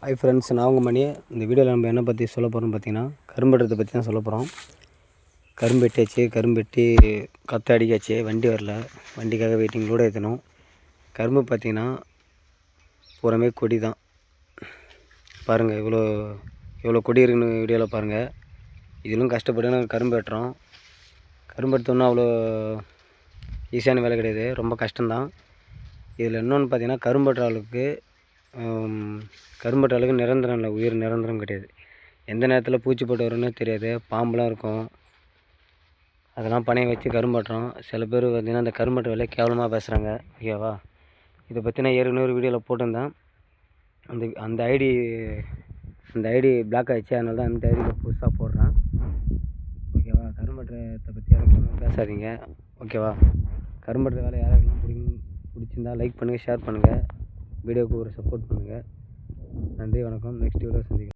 Hi friends, நான் உங்கள் மணி. இந்த வீடியோவில் நம்ம என்ன பற்றி சொல்ல போகிறோம்னு பார்த்தீங்கன்னா, கரும்பு வெட்டுறதை பற்றி தான் சொல்ல போகிறோம். கரும்பு வெட்டியாச்சு, கரும்பு வெட்டி கற்று அடிக்காச்சு, வண்டி வரல, வண்டிக்காக வெயிட்டிங், லோடு ஏற்றணும். கரும்பு பார்த்திங்கன்னா பூராமே கொடி தான். பாருங்கள், எவ்வளோ கொடி இருக்குன்னு வீடியோவில் பாருங்கள். இதிலும் கஷ்டப்பட்டு நாங்கள் கரும்பு வெட்டுறோம். கரும்பு எடுத்தோன்னா அவ்வளோ ஈஸியான வேலை கிடையாது, ரொம்ப கஷ்டம்தான். இதில் இன்னொன்று பார்த்திங்கன்னா, கரும்பு வெட்டுற அளவுக்கு கரும்புட்ட அளவுக்கு நிரந்தரம் இல்லை, உயிர் நிரந்தரம் கிடையாது. எந்த நேரத்தில் பூச்சி போட்டு வரும்னே தெரியாது, பாம்புலாம் இருக்கும். அதெல்லாம் பணையை வச்சு கரும்பட்டுறோம். சில பேர் பார்த்திங்கன்னா அந்த கரும்பட்டு வேலையை கேவலமாக பேசுகிறாங்க, ஓகேவா? இதை பற்றி நான் ஏற்கனவே ஒரு வீடியோவில் போட்டிருந்தேன். அந்த ஐடி பிளாக் ஆகிடுச்சு, அதனால தான் அந்த ஐடியில் புதுசாக போடுறேன், ஓகேவா? கரும்பட்டுறதை பற்றி யாரும் பேசாதீங்க, ஓகேவா? கரும்பட்டுற வேலை யாருக்கெல்லாம் பிடிச்சிருந்தா லைக் பண்ணுங்கள், ஷேர் பண்ணுங்கள், வீடியோவுக்கு ஒரு சப்போர்ட் பண்ணுங்கள். நன்றி, வணக்கம். நெக்ஸ்ட் வீடியோ சந்திக்கலாம்.